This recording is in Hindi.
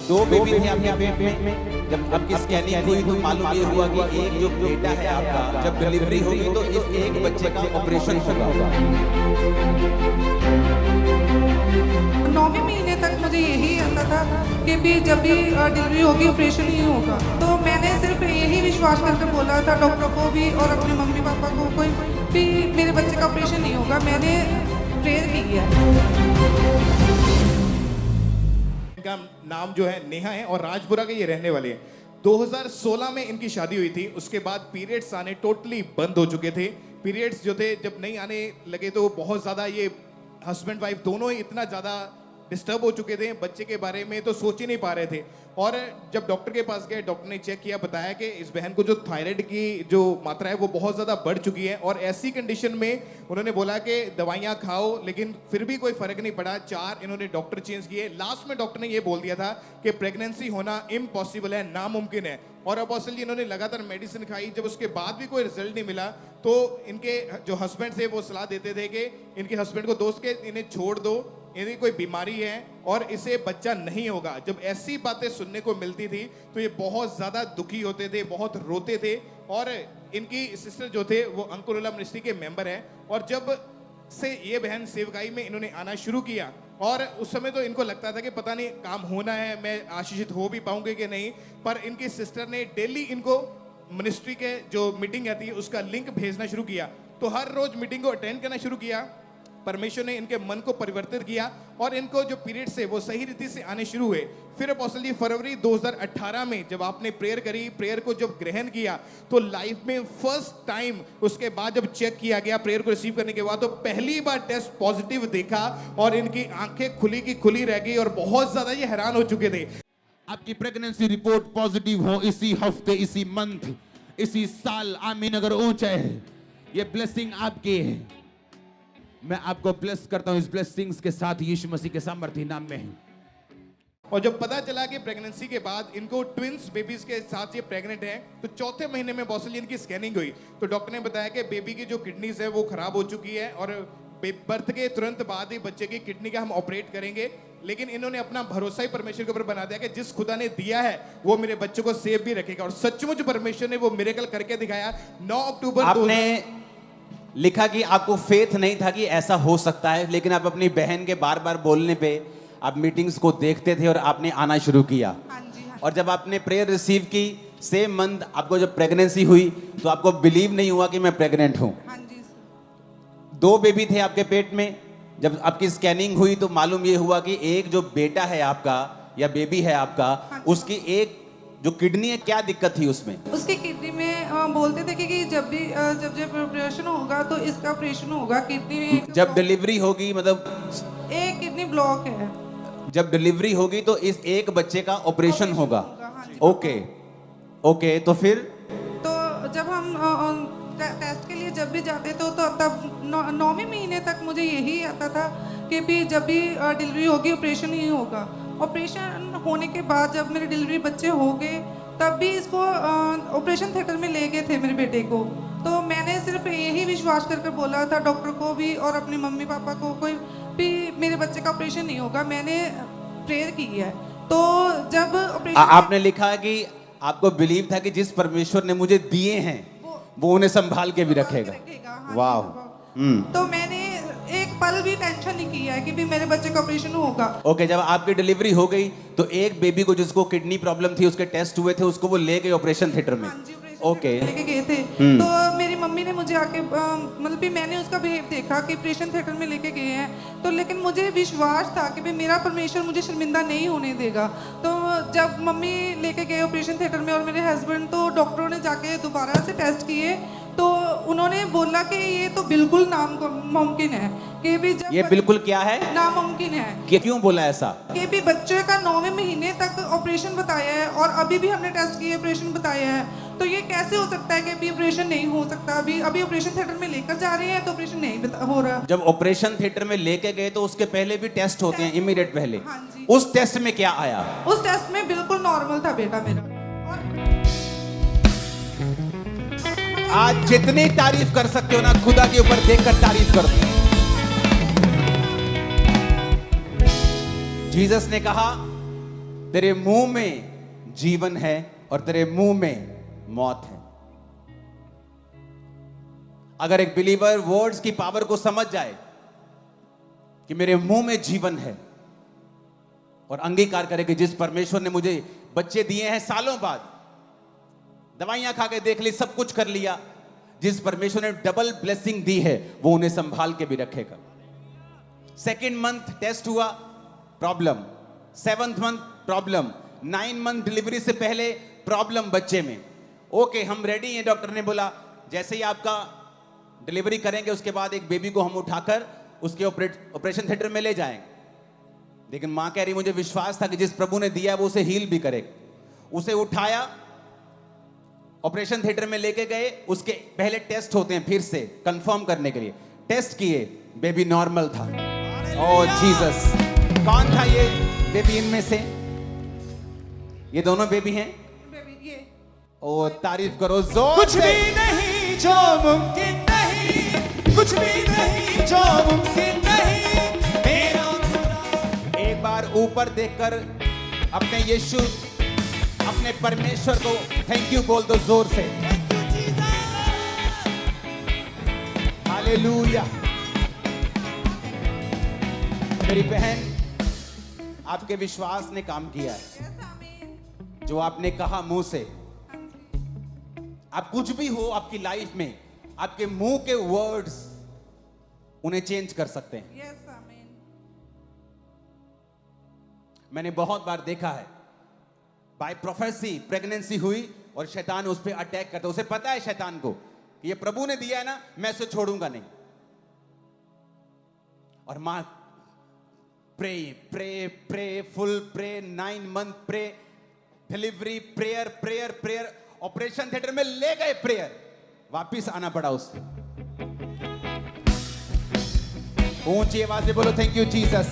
दो बेबी थे आपके पेट में। जब आपकी स्कैनिंग हुई तो मालूम ये हुआ कि एक जो बेटा है आपका, जब डिलीवरी होगी तो इस एक बच्चे का ऑपरेशन होगा। 9वें महीने तक मुझे यही आता था कि भी जब भी डिलीवरी होगी ऑपरेशन ही होगा। तो मैंने सिर्फ यही विश्वास करके बोला था डॉक्टर को भी और अपने मम्मी पापा को कोई भी मेरे बच्चे का ऑपरेशन नहीं होगा। मैंने प्रेयर की है। इनका नाम जो है नेहा है और राजपुरा के ये रहने वाले हैं। 2016 में इनकी शादी हुई थी। उसके बाद पीरियड्स आने टोटली बंद हो चुके थे। पीरियड्स जो थे जब नहीं आने लगे तो बहुत ज़्यादा ये हस्बैंड वाइफ दोनों ही इतना ज़्यादा डिस्टर्ब हो चुके थे। बच्चे के बारे में तो सोच ही नहीं पा रहे थे। और जब डॉक्टर के पास गए, डॉक्टर ने चेक किया, बताया कि इस बहन को जो थायराइड की जो मात्रा है वो बहुत ज़्यादा बढ़ चुकी है। और ऐसी कंडीशन में उन्होंने बोला कि दवाइयाँ खाओ, लेकिन फिर भी कोई फ़र्क नहीं पड़ा। 4 इन्होंने डॉक्टर चेंज किए। लास्ट में डॉक्टर ने ये बोल दिया था कि प्रेगनेंसी होना इम्पॉसिबल है, नामुमकिन है। और अपोस्टल जी इन्होंने लगातार मेडिसिन खाई। जब उसके बाद भी कोई रिजल्ट नहीं मिला तो इनके जो हस्बैंड थे वो सलाह देते थे कि इनके हस्बैंड को दोस्त के इन्हें छोड़ दो, यदि कोई बीमारी है और इसे बच्चा नहीं होगा। जब ऐसी बातें सुनने को मिलती थी तो ये बहुत ज़्यादा दुखी होते थे, बहुत रोते थे। और इनकी सिस्टर जो थे वो अंकुरुला मिनिस्ट्री के मेंबर हैं। और जब से ये बहन सेवकाई में इन्होंने आना शुरू किया, और उस समय तो इनको लगता था कि पता नहीं काम होना है, मैं आशीषित हो भी पाऊंगे कि नहीं। पर इनकी सिस्टर ने डेली इनको मिनिस्ट्री के जो मीटिंग आती है उसका लिंक भेजना शुरू किया। तो हर रोज मीटिंग को अटेंड करना शुरू किया। परमेश्वर ने इनके मन को परिवर्तित किया और इनको जो पीरियड्स है वो सही रीति से आने शुरू हुए। फिर अपोस्टल जी फरवरी 2018 में जब आपने प्रेयर करी, प्रेयर को जब ग्रहण किया तो लाइफ में फर्स्ट टाइम, उसके बाद जब चेक किया गया प्रेयर को रिसीव करने के बाद, तो पहली बार टेस्ट पॉजिटिव देखा और इनकी आंखें खुली की खुली रह गई और बहुत ज्यादा ये हैरान हो चुके थे। आपकी प्रेगनेंसी रिपोर्ट पॉजिटिव हो इसी हफ्ते, इसी मंथ, इसी साल, आमीन अगर ऊंचा है, ये ब्लेसिंग आपकी है। मैं आपको ब्लेस करता हूं इस ब्लेसिंग्स के साथ यीशु मसीह के सामर्थ्य नाम में। और जब पता चला कि प्रेगनेंसी के बाद इनको ट्विंस बेबीज के साथ ये प्रेग्नेंट है, तो चौथे महीने में बॉसल जी इनकी स्कैनिंग हुई तो डॉक्टर ने बताया कि बेबी की जो किडनीज है वो खराब हो चुकी है और बर्थ के तुरंत बाद ही बच्चे की किडनी का हम ऑपरेट करेंगे। लेकिन इन्होंने अपना भरोसा ही परमेश्वर के ऊपर बना दिया कि जिस खुदा ने दिया है वो मेरे बच्चों को सेव भी रखेगा। और सचमुच परमेश्वर ने वो मिरेकल करके दिखाया। 9 अक्टूबर आपने लिखा कि आपको फेथ नहीं था कि ऐसा हो सकता है, लेकिन आप अपनी बहन के बार बार बोलने पे आप मीटिंग्स को देखते थे और आपने आना शुरू किया। हाँ जी, हाँ। और जब आपने प्रेयर रिसीव की, सेम मंथ आपको जब प्रेगनेंसी हुई तो आपको बिलीव नहीं हुआ कि मैं प्रेग्नेंट हूं। हाँ जी। 2 बेबी थे आपके पेट में। जब आपकी स्कैनिंग हुई तो मालूम ये हुआ कि एक जो बेटा है आपका या बेबी है आपका, उसकी एक जो किडनी है, क्या दिक्कत थी उसमें? उसके किडनी में बोलते थे कि जब भी जब ऑपरेशन होगा तो इसका ऑपरेशन होगा। किडनी में जब डिलीवरी होगी, मतलब एक किडनी ब्लॉक है। जब डिलीवरी होगी तो इस एक बच्चे का ऑपरेशन होगा। हाँ जी। ओके, तो फिर तो जब हम टेस्ट के लिए जब भी जाते तो तब 9वें महीने तक मुझे यही आता था कि भी जब भी डिलीवरी होगी ऑपरेशन ही होगा। ऑपरेशन होने के बाद जब मेरे डिलीवरी बच्चे हो गए तब भी इसको ऑपरेशन थिएटर में ले गए थे मेरे बेटे को। तो मैंने सिर्फ यही विश्वास करके बोला था डॉक्टर को भी और अपने मम्मी पापा को कोई भी मेरे बच्चे का ऑपरेशन नहीं होगा। मैंने प्रेयर की है। तो जब ऑपरेशन आपने लिखा कि आपको बिलीव था कि जिस परमेश्वर ने मुझे दिए हैं वो उन्हें संभाल के भी रखेगा। हाँ वाह। तो मैंने एक पल भी टेंशन नहीं किया है कि भी मेरे बच्चे का ऑपरेशन होगा। ओके, जब आपकी डिलीवरी हो गई तो एक बेबी को जिसको किडनी प्रॉब्लम थी, उसके टेस्ट हुए थे, उसको वो ले गए ऑपरेशन थिएटर में। हाँ जी, ओके, लेके गए थे। तो मेरी मम्मी ने मुझे आके मतलब भी मैंने उसका बिहेव देखा कि ऑपरेशन थिएटर में लेके गए हैं। तो लेकिन मुझे विश्वास था कि भी मेरा परमेश्वर मुझे शर्मिंदा नहीं होने देगा। तो जब मम्मी लेके गए ऑपरेशन थिएटर में और मेरे हस्बैंड, तो डॉक्टरों ने जाके दोबारा से टेस्ट किए तो उन्होंने बोला कि ये तो बिल्कुल नामुमकिन है कि भी जब ये बिल्कुल क्या है? नामुमकिन है। कि क्यों बोला ऐसा? कि भी बच्चे का 9वें महीने तक ऑपरेशन बताया है और अभी भी हमने टेस्ट किए ऑपरेशन बताया है। तो ये कैसे हो सकता है कि अभी ऑपरेशन नहीं हो सकता? अभी ऑपरेशन थिएटर में लेकर जा रहे हैं तो ऑपरेशन नहीं हो रहा। जब ऑपरेशन थिएटर में लेके गए तो उसके पहले भी टेस्ट होते हैं, इमीडिएट पहले। हाँ जी। उस टेस्ट में क्या आया? उस टेस्ट में बिल्कुल नॉर्मल था बेटा मेरा। और आज जितनी तारीफ कर सकते हो ना, खुदा के ऊपर देखकर तारीफ कर दो। जीसस ने कहा तेरे मुंह में जीवन है और तेरे मुंह में मौत है। अगर एक बिलीवर वर्ड्स की पावर को समझ जाए कि मेरे मुंह में जीवन है और अंगीकार करे कि जिस परमेश्वर ने मुझे बच्चे दिए हैं सालों बाद, दवाइयां खा के देख ली, सब कुछ कर लिया, जिस परमेश्वर ने डबल ब्लेसिंग दी है वो उन्हें संभाल के भी रखेगा। 2nd मंथ टेस्ट हुआ, problem. 7th month problem. 9 month delivery से पहले प्रॉब्लम बच्चे में। ओके, हम रेडी हैं, डॉक्टर ने बोला जैसे ही आपका डिलीवरी करेंगे उसके बाद एक बेबी को हम उठाकर उसके ऑपरेशन थिएटर में ले जाएंगे। लेकिन मां कह रही मुझे विश्वास था कि जिस प्रभु ने दिया है वो उसे हील भी करेगा। उसे उठाया, ऑपरेशन थिएटर में लेके गए, उसके पहले टेस्ट होते हैं फिर से कंफर्म करने के लिए। टेस्ट किए, बेबी नॉर्मल था। ओह जीसस, कौन था ये बेबी इनमें से? ये दोनों बेबी हैं? बेबी ये ओ तारीफ करो जोर कुछ से। भी नहीं जो मुमकिन नहीं, कुछ भी नहीं जो मुमकिन नहीं, मेरा खुदा। एक बार ऊपर देखकर अपने यीशु, अपने परमेश्वर को थैंक यू बोल दो जोर से। हालेलुया। मेरी बहन, आपके विश्वास ने काम किया है। यस आमीन। जो आपने कहा मुंह से, आप कुछ भी हो आपकी लाइफ में, आपके मुंह के वर्ड्स उन्हें चेंज कर सकते हैं। यस आमीन। मैंने बहुत बार देखा है, बाय प्रोफेसी प्रेगनेंसी हुई और शैतान उस पर अटैक करता। उसे पता है शैतान को कि ये प्रभु ने दिया है ना, मैं इसे छोड़ूंगा नहीं। और मां pray pray pray full pray, 9 month pray, delivery prayer prayer prayer, operation theatre में ले गए प्रेयर, वापिस आना पड़ा उससे। ऊंची आवाज से बोलो थैंक यू जीसस।